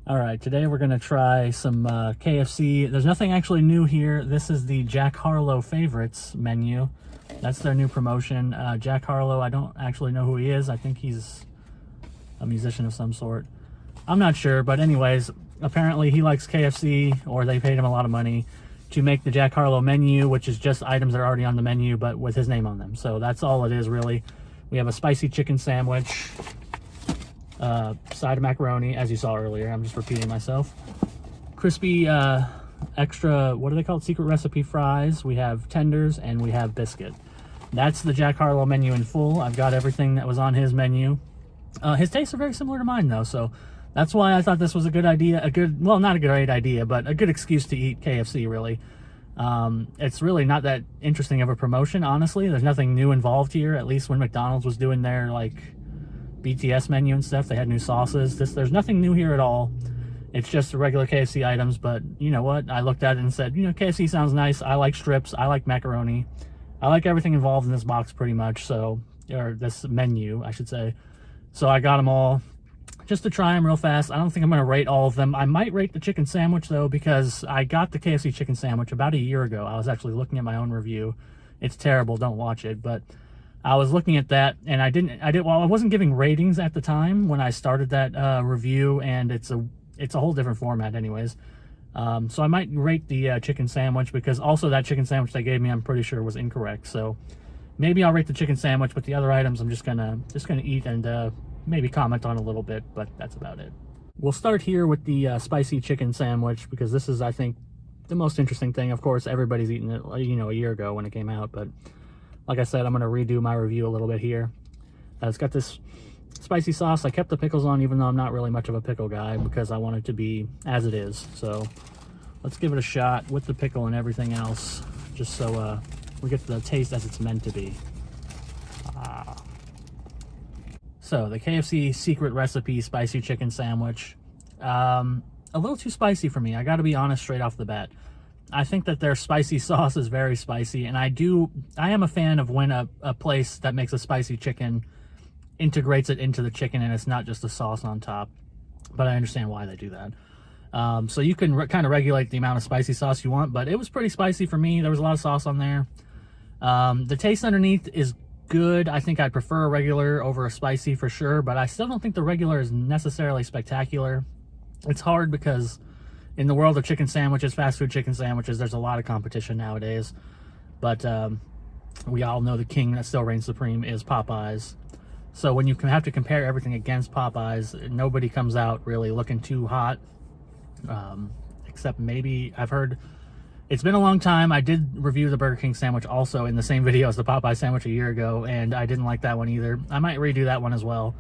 All right, today we're gonna try some KFC. There's nothing actually new here. This is the Jack Harlow favorites menu. That's their new promotion. Jack Harlow, I don't actually know who he is. I think he's a musician of some sort. I'm not sure, but anyways, apparently he likes KFC, or they paid him a lot of money to make the Jack Harlow menu, which is just items that are already on the menu, but with his name on them. So that's all it is, really. We have a spicy chicken sandwich, side of macaroni, as you saw earlier. I'm just repeating myself. Crispy extra, what do they call it? Secret recipe fries. We have tenders and we have biscuit. That's the Jack Harlow menu in full. I've got everything that was on his menu. His tastes are very similar to mine though, so that's why I thought this was a good idea. Well, not a great idea, but a good excuse to eat KFC, really. It's really not that interesting of a promotion, honestly. There's nothing new involved here, at least when McDonald's was doing their like BTS menu and stuff. They had new sauces. There's nothing new here at all. It's just the regular KFC items, but you know what? I looked at it and said, you know, KFC sounds nice. I like strips. I like macaroni. I like everything involved in this box pretty much, so, or this menu, I should say. So I got them all just to try them real fast. I don't think I'm going to rate all of them. I might rate the chicken sandwich, though, because I got the KFC chicken sandwich about a year ago. I was actually looking at my own review. It's terrible. Don't watch it, but I was looking at that, and well, I wasn't giving ratings at the time when I started that review, and it's a whole different format anyways. So I might rate the chicken sandwich, because also that chicken sandwich they gave me, I'm pretty sure was incorrect. So maybe I'll rate the chicken sandwich, but the other items I'm just gonna eat and maybe comment on a little bit, but that's about it. We'll start here with the spicy chicken sandwich, because this is, I think, the most interesting thing. Of course, everybody's eaten it, you know, a year ago when it came out, but like I said, I'm going to redo my review a little bit here. It's got this spicy sauce. I kept the pickles on, even though I'm not really much of a pickle guy, because I want it to be as it is. So let's give it a shot with the pickle and everything else, just so we get the taste as it's meant to be. So the KFC secret recipe spicy chicken sandwich. A little too spicy for me. I got to be honest straight off the bat. I think that their spicy sauce is very spicy, and I am a fan of when a place that makes a spicy chicken integrates it into the chicken and it's not just a sauce on top, but I understand why they do that. So you can kind of regulate the amount of spicy sauce you want, but it was pretty spicy for me. There was a lot of sauce on there. The taste underneath is good. I think I'd prefer a regular over a spicy for sure, but I still don't think the regular is necessarily spectacular. It's hard because in the world of chicken sandwiches, fast food chicken sandwiches, there's a lot of competition nowadays. But we all know the king that still reigns supreme is Popeyes. So when you have to compare everything against Popeyes, nobody comes out really looking too hot. Except maybe, I've heard, it's been a long time. I did review the Burger King sandwich also in the same video as the Popeye sandwich a year ago, and I didn't like that one either. I might redo that one as well.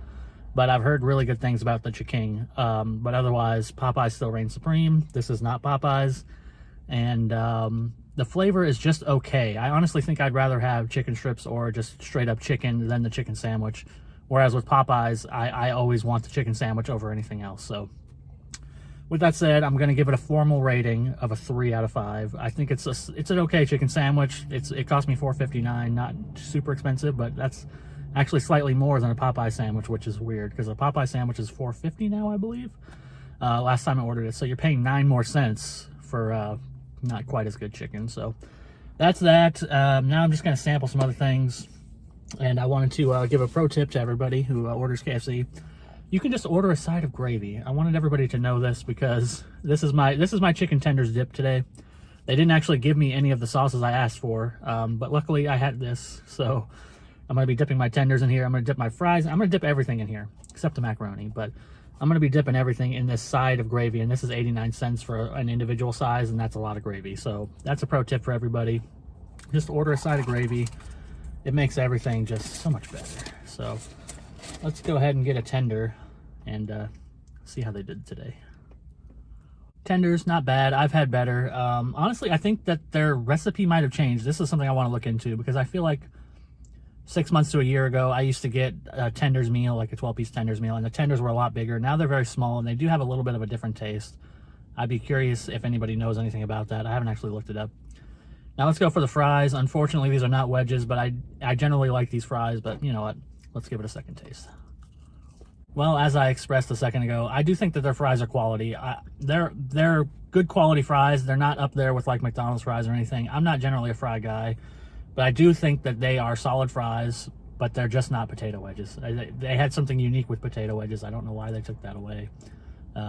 But I've heard really good things about the Chiking. But otherwise, Popeyes still reigns supreme. This is not Popeyes. And the flavor is just okay. I honestly think I'd rather have chicken strips or just straight up chicken than the chicken sandwich. Whereas with Popeyes, I always want the chicken sandwich over anything else. So with that said, I'm going to give it a formal rating of a 3 out of 5. I think it's an okay chicken sandwich. It cost me $4.59, not super expensive, but that's actually slightly more than a Popeye sandwich, which is weird because a Popeye sandwich is $4.50 now, I believe. Last time I ordered it, so you're paying 9 more cents for not quite as good chicken. So that's that. Now I'm just going to sample some other things, and I wanted to give a pro tip to everybody who orders KFC. You can just order a side of gravy. I wanted everybody to know this because this is my chicken tenders dip today. They didn't actually give me any of the sauces I asked for, but luckily I had this, so I'm going to be dipping my tenders in here. I'm going to dip my fries. I'm going to dip everything in here, except the macaroni. But I'm going to be dipping everything in this side of gravy. And this is 89 cents for an individual size, and that's a lot of gravy. So that's a pro tip for everybody. Just order a side of gravy. It makes everything just so much better. So let's go ahead and get a tender and see how they did today. Tenders, not bad. I've had better. Honestly, I think that their recipe might have changed. This is something I want to look into because I feel like 6 months to a year ago, I used to get a tenders meal, like a 12-piece tenders meal, and the tenders were a lot bigger. Now they're very small, and they do have a little bit of a different taste. I'd be curious if anybody knows anything about that. I haven't actually looked it up. Now let's go for the fries. Unfortunately, these are not wedges, but I generally like these fries, but you know what? Let's give it a second taste. Well, as I expressed a second ago, I do think that their fries are quality. They're good quality fries. They're not up there with like McDonald's fries or anything. I'm not generally a fry guy, but I do think that they are solid fries, but they're just not potato wedges. They had something unique with potato wedges. I don't know why they took that away,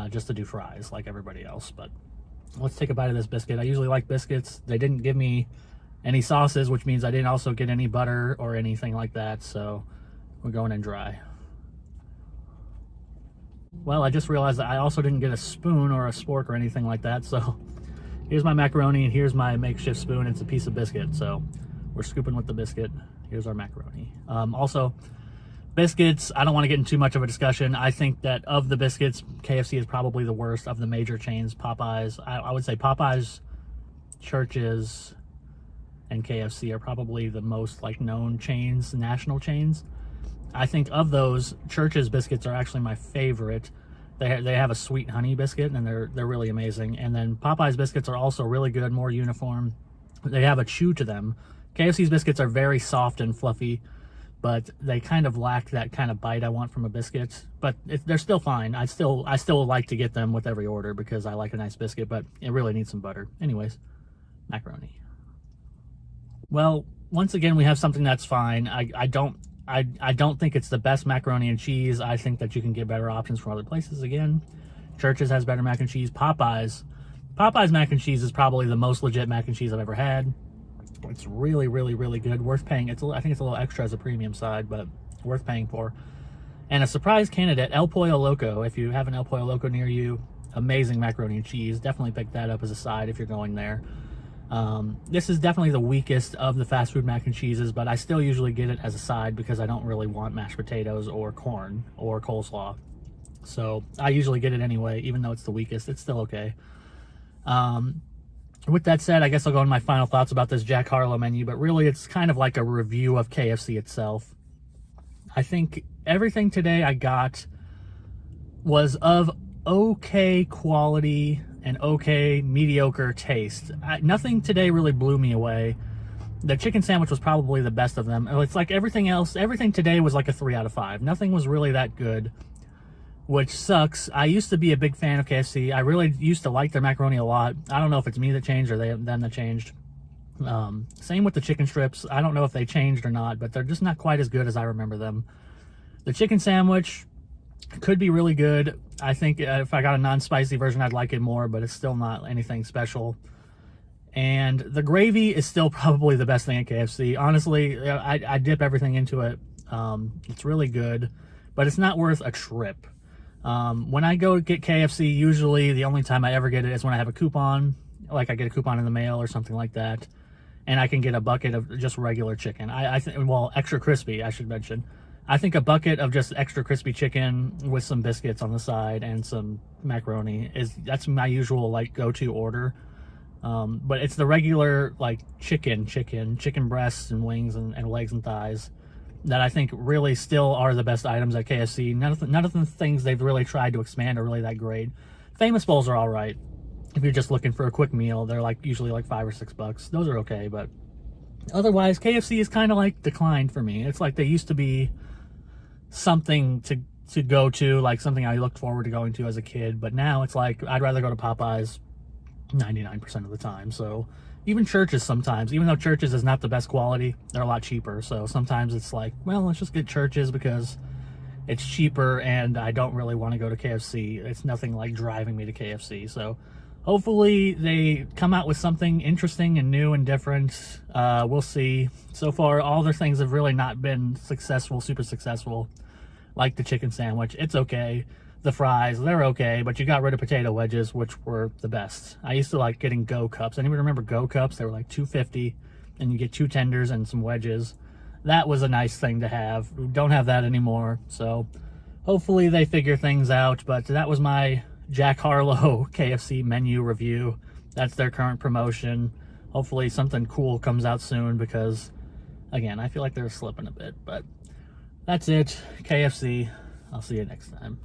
just to do fries like everybody else. But let's take a bite of this biscuit. I usually like biscuits. They didn't give me any sauces, which means I didn't also get any butter or anything like that. So we're going in dry. Well, I just realized that I also didn't get a spoon or a spork or anything like that. So here's my macaroni and here's my makeshift spoon. It's a piece of biscuit. So we're scooping with the biscuit. Here's our macaroni. Also, biscuits, I don't want to get into too much of a discussion. I think that of the biscuits, KFC is probably the worst of the major chains. Popeyes, I would say Popeyes, Church's, and KFC are probably the most like known chains, national chains. I think of those, Church's biscuits are actually my favorite. They have a sweet honey biscuit, and they're really amazing. And then Popeye's biscuits are also really good, more uniform. They have a chew to them. KFC's biscuits are very soft and fluffy, but they kind of lack that kind of bite I want from a biscuit. But they're still fine. I still like to get them with every order because I like a nice biscuit, but it really needs some butter. Anyways, macaroni. Well, once again, we have something that's fine. I don't think it's the best macaroni and cheese. I think that you can get better options from other places. Again, Church's has better mac and cheese. Popeye's mac and cheese is probably the most legit mac and cheese I've ever had. It's really, really, really good. Worth paying. I think it's a little extra as a premium side, but worth paying for. And a surprise candidate, El Pollo Loco. If you have an El Pollo Loco near you, amazing macaroni and cheese. Definitely pick that up as a side if you're going there. This is definitely the weakest of the fast food mac and cheeses, but I still usually get it as a side because I don't really want mashed potatoes or corn or coleslaw. So I usually get it anyway, even though it's the weakest. It's still okay. With that said, I guess I'll go into my final thoughts about this Jack Harlow menu, but really it's kind of like a review of KFC itself. I think everything today I got was of okay quality and okay mediocre taste. Nothing today really blew me away. The chicken sandwich was probably the best of them. It's like everything else, everything today was like a 3 out of 5. Nothing was really that good, which sucks. I used to be a big fan of KFC. I really used to like their macaroni a lot. I don't know if it's me that changed or them that changed. Same with the chicken strips. I don't know if they changed or not, but they're just not quite as good as I remember them. The chicken sandwich could be really good. I think if I got a non-spicy version, I'd like it more, but it's still not anything special. And the gravy is still probably the best thing at KFC. Honestly, I dip everything into it. It's really good, but it's not worth a trip. When I go get KFC, usually the only time I ever get it is when I have a coupon, like I get a coupon in the mail or something like that, and I can get a bucket of just regular chicken. I think, well, extra crispy, I should mention. I think a bucket of just extra crispy chicken with some biscuits on the side and some macaroni that's my usual like go-to order. But it's the regular like chicken breasts and wings and legs and thighs that I think really still are the best items at KFC. None of the things they've really tried to expand are really that great. Famous Bowls are all right. If you're just looking for a quick meal, they're like usually like $5 or $6. Those are okay, but otherwise KFC is kind of like declined for me. It's like they used to be something to go to, like something I looked forward to going to as a kid, but now it's like I'd rather go to Popeyes 99% of the time. So even Church's sometimes, even though Church's is not the best quality, they're a lot cheaper. So sometimes it's like, well, let's just get Church's because it's cheaper and I don't really want to go to KFC. It's nothing like driving me to KFC. So hopefully they come out with something interesting and new and different. We'll see. So far, all their things have really not been successful, super successful. Like the chicken sandwich, it's okay. The fries, they're okay, but you got rid of potato wedges, which were the best. I used to like getting Go Cups. Anybody remember Go Cups? They were like $2.50, and you get 2 tenders and some wedges. That was a nice thing to have. We don't have that anymore, so hopefully they figure things out. But that was my Jack Harlow KFC menu review. That's their current promotion. Hopefully something cool comes out soon because, again, I feel like they're slipping a bit. But that's it. KFC. I'll see you next time.